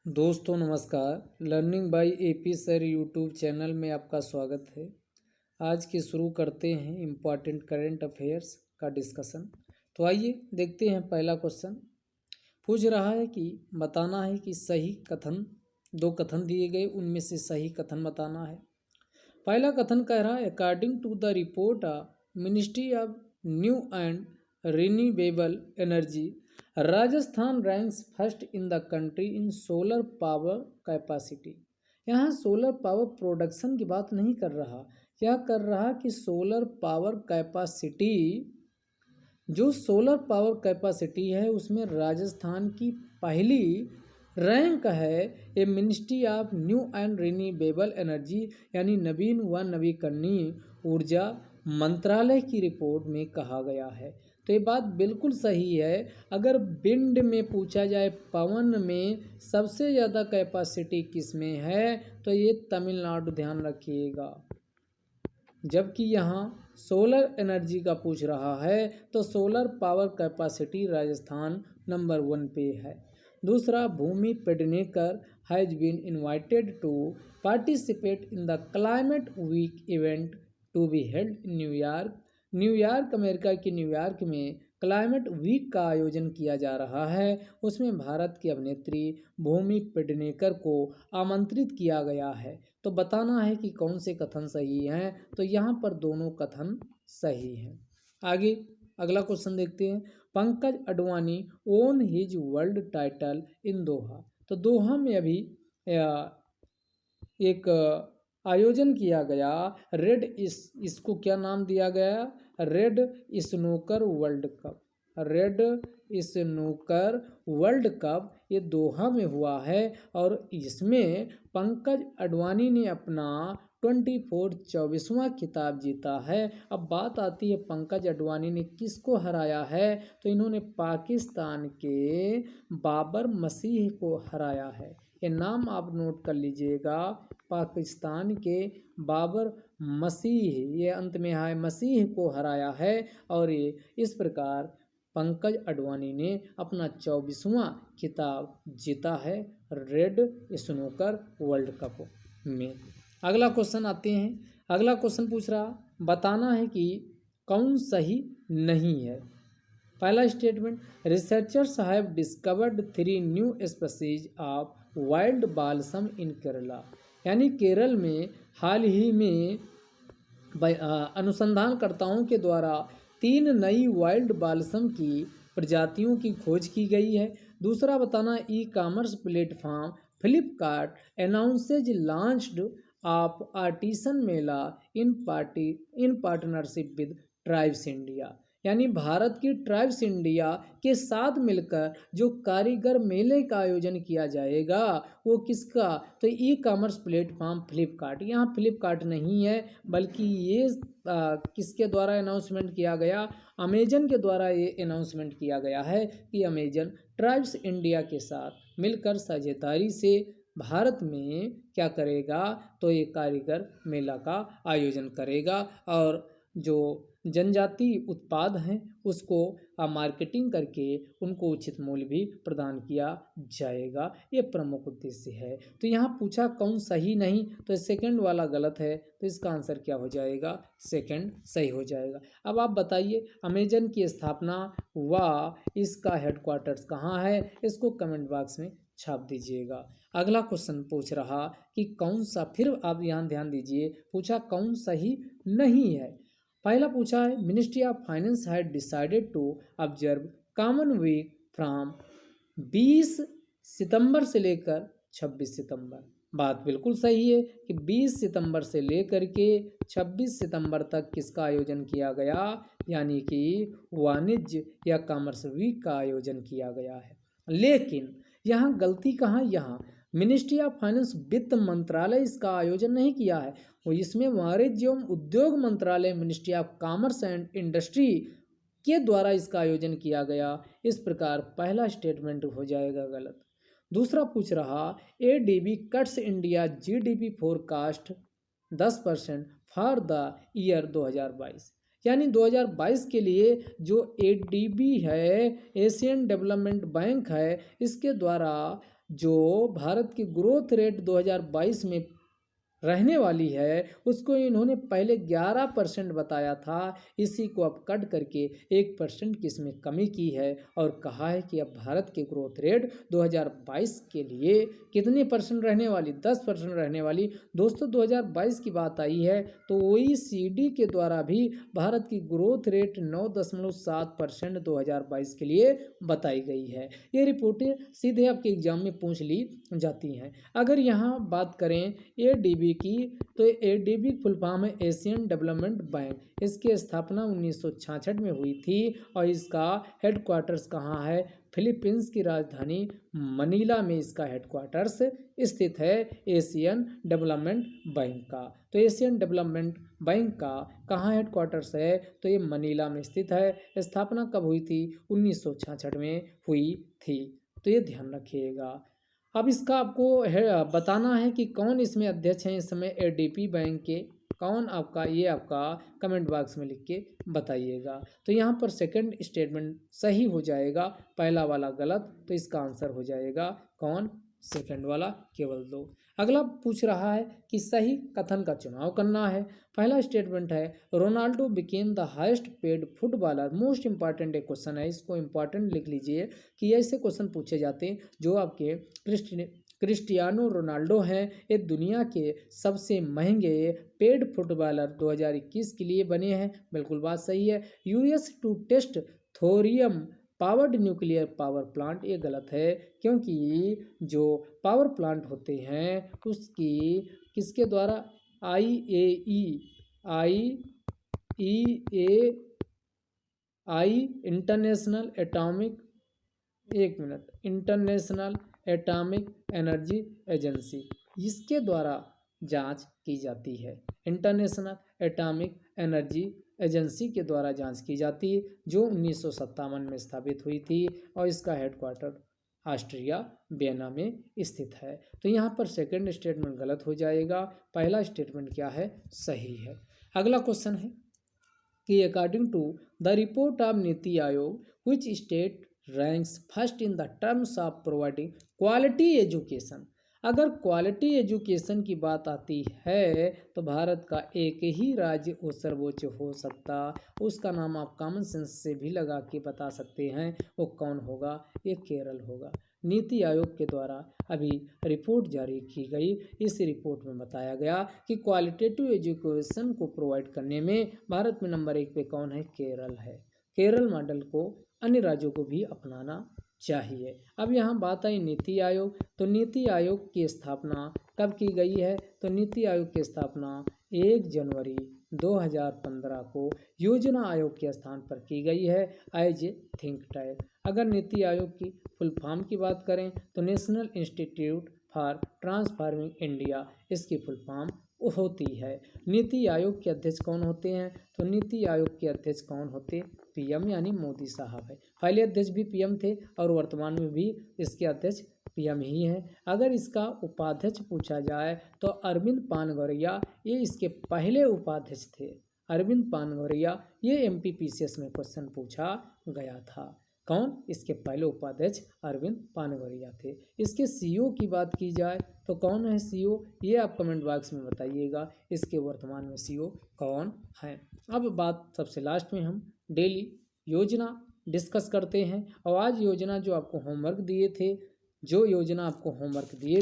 दोस्तों नमस्कार। Learning by AP sir YouTube channel में आपका स्वागत है। आज की शुरू करते हैं इम्पॉर्टेंट करंट अफेयर्स का डिस्कशन। तो आइए देखते हैं। पहला क्वेश्चन पूछ रहा है कि बताना है कि सही कथन, दो कथन दिए गए, उनमें से सही कथन बताना है। पहला कथन कह रहा है according to the report ministry of new and renewable energy Rajasthan ranks first in the country in solar power capacity. यहाँ सोलर पावर प्रोडक्शन की बात नहीं कर रहा, यह कर रहा कि सोलर पावर कैपेसिटी, जो सोलर पावर कैपेसिटी है उसमें राजस्थान की पहली रैंक है। ये ministry of new and renewable energy यानी नवीन व नवीकरणीय ऊर्जा मंत्रालय की रिपोर्ट में कहा गया है। तो ये बात बिल्कुल सही है। अगर विंड में पूछा जाए, पवन में सबसे ज़्यादा कैपेसिटी किस में है, तो ये तमिलनाडु, ध्यान रखिएगा। जबकि यहाँ सोलर एनर्जी का पूछ रहा है तो solar power capacity Rajasthan number 1 पे है। दूसरा, Bhumi Pednekar has been invited to participate in the climate week event to be held in New York, America की न्यूयॉर्क में क्लाइमेट वीक का आयोजन किया जा रहा है। उसमें भारत की अभिनेत्री भूमि पेडनेकर को आमंत्रित किया गया है। तो बताना है कि कौन से कथन सही हैं। तो यहाँ पर दोनों कथन सही हैं। आगे अगला क्वेश्चन देखते हैं। Pankaj Advani won his world title in Doha. तो दोहा में अभी एक आयोजन किया गया इसको क्या नाम दिया गया? Red snooker world cup. Red snooker world cup ये दोहा में हुआ है और इसमें पंकज अडवाणी ने अपना 24वां खिताब जीता है। अब बात आती है पंकज अडवाणी ने किसको हराया है, तो इन्होंने पाकिस्तान के बाबर मसीह को हराया है। ये नाम आप नोट कर लीजिएगा, पाकिस्तान के बाबर मसीह, ये अंत में है, मसीह को हराया है। और ये इस प्रकार पंकज अडवाणी ने अपना 24वां खिताब जीता है रेड स्नूकर वर्ल्ड कप में। अगला क्वेश्चन आते हैं। अगला क्वेश्चन पूछ रहा, बताना है कि कौन सही नहीं है। पहला statement, researchers have discovered 3 new species of wild balsam in Kerala. यानी केरल में हाल ही में अनुसंधानकर्ताओं के द्वारा 3 नई वाइल्ड बालसम की प्रजातियों की खोज की गई है। दूसरा बताना, e commerce platform Flipkart announces launched of artisan Mela in partnership with tribes India. यानी भारत की ट्राइब्स इंडिया के साथ मिलकर जो कारीगर मेले का आयोजन किया जाएगा वो किसका? तो ई कॉमर्स प्लेटफॉर्म फ्लिपकार्ट। यहाँ फ्लिपकार्ट नहीं है बल्कि ये किसके द्वारा अनाउंसमेंट किया गया? अमेजन के द्वारा ये अनाउंसमेंट किया गया है कि अमेजन ट्राइब्स इंडिया के साथ मिलकर साझेदारी से भारत में क्या करेगा? तो ये कारीगर मेला का आयोजन करेगा और जो जनजाति उत्पाद हैं उसको मार्केटिंग करके उनको उचित मूल्य भी प्रदान किया जाएगा। ये प्रमुख उद्देश्य है। तो यहाँ पूछा कौन सही नहीं, तो सेकंड वाला गलत है, तो इसका आंसर क्या हो जाएगा? सेकंड सही हो जाएगा। अब आप बताइए अमेजन की स्थापना व इसका हेडक्वार्टर्स कहाँ है? इसको कमेंट बॉक्स में छाप दीजिएगा। अगला क्वेश्चन पूछ रहा कि कौन सा, फिर आप यहाँ ध्यान दीजिए, पूछा कौन सही नहीं है। पहला पूछा है ministry of finance had decided to observe common week from 20 सितंबर से लेकर 26 सितंबर। बात बिल्कुल सही है कि 20 सितंबर से लेकर के 26 सितंबर तक किसका आयोजन किया गया? यानी कि वाणिज्य या कॉमर्स वीक का आयोजन किया गया है। लेकिन यहाँ गलती कहाँ? यहाँ मिनिस्ट्री ऑफ फाइनेंस, वित्त मंत्रालय इसका आयोजन नहीं किया है, वो इसमें वाणिज्य एवं उद्योग मंत्रालय, ministry of commerce and industry के द्वारा इसका आयोजन किया गया। इस प्रकार पहला स्टेटमेंट हो जाएगा गलत। दूसरा पूछ रहा ADB cuts India GDP forecast 10% for the year 2022। यानी 2022 के लिए जो एडीबी है, एशियन डेवलपमेंट बैंक है, इसके द्वारा जो भारत की ग्रोथ रेट 2022 में रहने वाली है उसको इन्होंने पहले 11% बताया था। इसी को अब कट करके 1% की इसमें कमी की है और कहा है कि अब भारत की ग्रोथ रेट 2022 के लिए कितने परसेंट रहने वाली, 10% रहने वाली। दोस्तों 2022 की बात आई है तो OECD के द्वारा भी भारत की ग्रोथ रेट 9.7% 2022 के लिए बताई गई है। ये रिपोर्टें सीधे आपके एग्जाम में पूछ ली जाती हैं। अगर यहाँ बात करें ADB की तो ADB फुल फॉर्म है एशियन डेवलपमेंट बैंक। इसकी स्थापना 1966 में हुई थी और इसका हेडक्वार्टर्स कहाँ है? फिलीपींस की राजधानी मनीला में इसका हेडक्वार्टर्स स्थित है एशियन डेवलपमेंट बैंक का। तो एशियन डेवलपमेंट बैंक का कहाँ हेडक्वार्टर्स है? तो ये मनीला में स्थित है। स्थापना कब हुई थी? 1966 में हुई थी। तो ये ध्यान रखिएगा। अब इसका आपको बताना है कि कौन इसमें अध्यक्ष हैं इस समय ADB बैंक के, कौन आपका, ये आपका कमेंट बॉक्स में लिख के बताइएगा। तो यहाँ पर सेकंड स्टेटमेंट सही हो जाएगा, पहला वाला गलत, तो इसका आंसर हो जाएगा कौन? सेकंड वाला, केवल 2। अगला पूछ रहा है कि सही कथन का चुनाव करना है। पहला स्टेटमेंट है Ronaldo became the highest paid footballer. Most important एक क्वेश्चन है, इसको इंपॉर्टेंट लिख लीजिए कि ऐसे क्वेश्चन पूछे जाते हैं जो आपके क्रिस्टियानो रोनाल्डो हैं, ये दुनिया के सबसे महंगे पेड फुटबॉलर 2021 के लिए बने हैं। बिल्कुल बात सही है। US to test thorium powered nuclear power plant, ये गलत है क्योंकि जो पावर प्लांट होते हैं उसकी किसके द्वारा? इंटरनेशनल एटॉमिक एनर्जी एजेंसी, इसके द्वारा जांच की जाती है। इंटरनेशनल एटॉमिक एनर्जी एजेंसी के द्वारा जांच की जाती है जो 1957 में स्थापित हुई थी और इसका हेडक्वार्टर ऑस्ट्रिया वियना में स्थित है। तो यहाँ पर सेकंड स्टेटमेंट गलत हो जाएगा, पहला स्टेटमेंट क्या है? सही है। अगला क्वेश्चन है कि according to the report of NITI Aayog which state ranks first in the terms of providing quality education. अगर क्वालिटी एजुकेशन की बात आती है तो भारत का एक ही राज्य वो सर्वोच्च हो सकता, उसका नाम आप कॉमन सेंस से भी लगा के बता सकते हैं, वो कौन होगा? ये केरल होगा। नीति आयोग के द्वारा अभी रिपोर्ट जारी की गई, इस रिपोर्ट में बताया गया कि क्वालिटेटिव एजुकेशन को प्रोवाइड करने में भारत में नंबर 1 पे कौन है? केरल है। केरल मॉडल को अन्य राज्यों को भी अपनाना चाहिए। अब यहाँ बात आई नीति आयोग, तो नीति आयोग की स्थापना कब की गई है? तो नीति आयोग की स्थापना 1 जनवरी 2015 को योजना आयोग के स्थान पर की गई है एज ए थिंक टैंक। अगर नीति आयोग की फुल फॉर्म की बात करें तो national institute for transforming India इसकी फुल फॉर्म होती है। नीति आयोग के अध्यक्ष कौन होते हैं? तो नीति आयोग के अध्यक्ष कौन होते? PM यानी मोदी साहब है। पहले अध्यक्ष भी PM थे और वर्तमान में भी इसके अध्यक्ष PM ही हैं। अगर इसका उपाध्यक्ष पूछा जाए तो अरविंद पानगौरिया, ये इसके पहले उपाध्यक्ष थे। अरविंद पानगौरिया, ये MPPCS में क्वेश्चन पूछा गया था। कौन? इसके पहले उपाध्यक्ष अरविंद पानगौरिया थे। इसके CEO की बात की जाए तो कौन है CEO? ये आप कमेंट बॉक्स में बताइएगा, इसके वर्तमान में CEO कौन है। अब बात सबसे लास्ट में हम डेली योजना डिस्कस करते हैं और आज योजना जो आपको होमवर्क दिए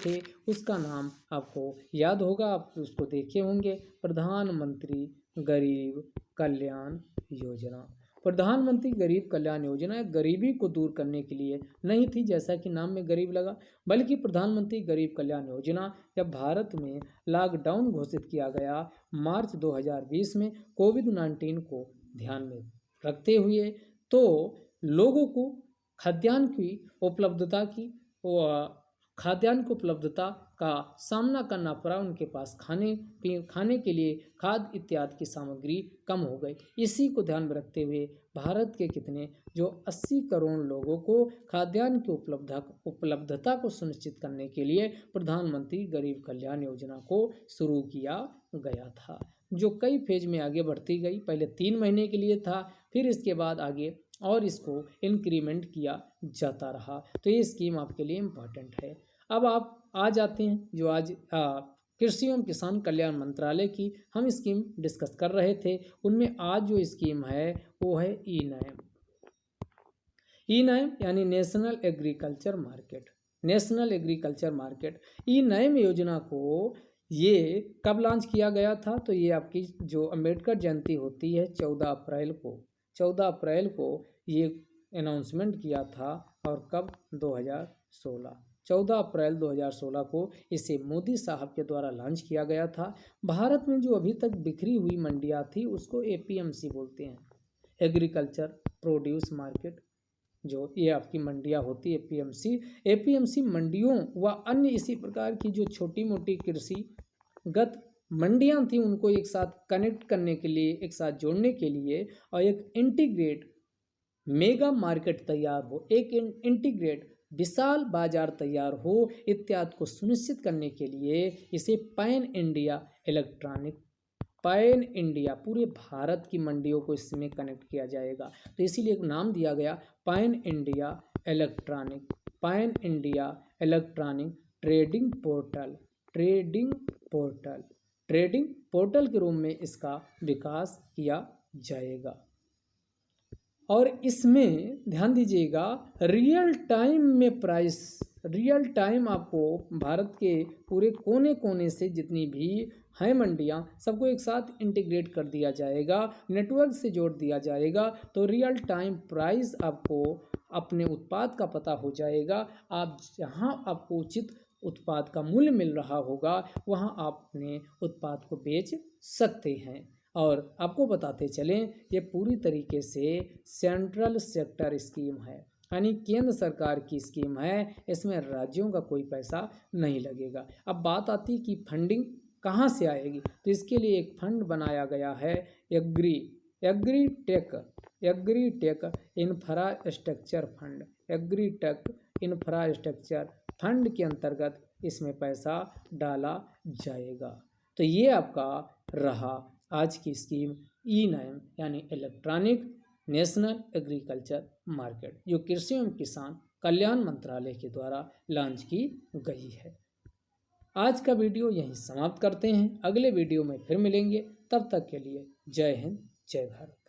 थे, उसका नाम आपको याद होगा, आप उसको देखे होंगे, प्रधानमंत्री गरीब कल्याण योजना। प्रधानमंत्री गरीब कल्याण योजना गरीबी को दूर करने के लिए नहीं थी, जैसा कि नाम में गरीब लगा, बल्कि प्रधानमंत्री गरीब कल्याण योजना जब भारत में लॉकडाउन घोषित किया गया मार्च 2020 में कोविड-19 को ध्यान में रखते हुए, तो लोगों को खाद्यान्न की उपलब्धता का सामना करना पड़ा। उनके पास खाने के लिए खाद्य इत्यादि की सामग्री कम हो गई। इसी को ध्यान में रखते हुए भारत के कितने जो 80 करोड़ लोगों को खाद्यान्न की उपलब्धता को सुनिश्चित करने के लिए प्रधानमंत्री गरीब कल्याण योजना को शुरू किया गया था, जो कई फेज में आगे बढ़ती गई। पहले 3 महीने के लिए था, फिर इसके बाद आगे और इसको इंक्रीमेंट किया जाता रहा। तो ये स्कीम आपके लिए इम्पॉर्टेंट है। अब आप आ जाते हैं जो आज कृषि एवं किसान कल्याण मंत्रालय की हम स्कीम डिस्कस कर रहे थे, उनमें आज जो स्कीम है वो है ई नैम। ई नैम यानी national agriculture market. National agriculture market e NAM योजना को ये कब लॉन्च किया गया था? तो ये आपकी जो अम्बेडकर जयंती होती है 14 अप्रैल को, 14 अप्रैल को ये अनाउंसमेंट किया था। और कब? 2016, 14 अप्रैल 2016 को इसे मोदी साहब के द्वारा लॉन्च किया गया था। भारत में जो अभी तक बिखरी हुई मंडियाँ थी उसको एपीएमसी बोलते हैं, एग्रीकल्चर प्रोड्यूस मार्केट। जो ये आपकी मंडियाँ होती है एपीएमसी, एपीएमसी मंडियों व अन्य इसी प्रकार की जो छोटी मोटी कृषिगत मंडियाँ थी उनको एक साथ कनेक्ट करने के लिए, एक साथ जोड़ने के लिए और एक इंटीग्रेट मेगा मार्केट तैयार हो, एक इंटीग्रेट विशाल बाजार तैयार हो इत्यादि को सुनिश्चित करने के लिए इसे पैन इंडिया पूरे भारत की मंडियों को इसमें कनेक्ट किया जाएगा। तो इसीलिए एक नाम दिया गया pan India electronic trading portal. Trading portal के रूप में इसका विकास किया जाएगा। और इसमें ध्यान दीजिएगा रियल टाइम आपको भारत के पूरे कोने कोने से जितनी भी हैं मंडियां सबको एक साथ इंटीग्रेट कर दिया जाएगा, नेटवर्क से जोड़ दिया जाएगा। तो रियल टाइम प्राइस आपको अपने उत्पाद का पता हो जाएगा। आप जहां आपको उचित उत्पाद का मूल्य मिल रहा होगा वहां आप अपने उत्पाद को बेच सकते हैं। और आपको बताते चलें ये पूरी तरीके से सेंट्रल सेक्टर स्कीम है, यानी केंद्र सरकार की स्कीम है। इसमें राज्यों का कोई पैसा नहीं लगेगा। अब बात आती कि फंडिंग कहाँ से आएगी, तो इसके लिए एक फंड बनाया गया है एग्रीटेक इंफ्रास्ट्रक्चर फंड के अंतर्गत इसमें पैसा डाला जाएगा। तो ये आपका रहा आज की स्कीम ई नैम यानी इलेक्ट्रॉनिक नेशनल एग्रीकल्चर मार्केट, जो कृषि एवं किसान कल्याण मंत्रालय के द्वारा लॉन्च की गई है। आज का वीडियो यहीं समाप्त करते हैं, अगले वीडियो में फिर मिलेंगे। तब तक के लिए जय हिंद, जय भारत।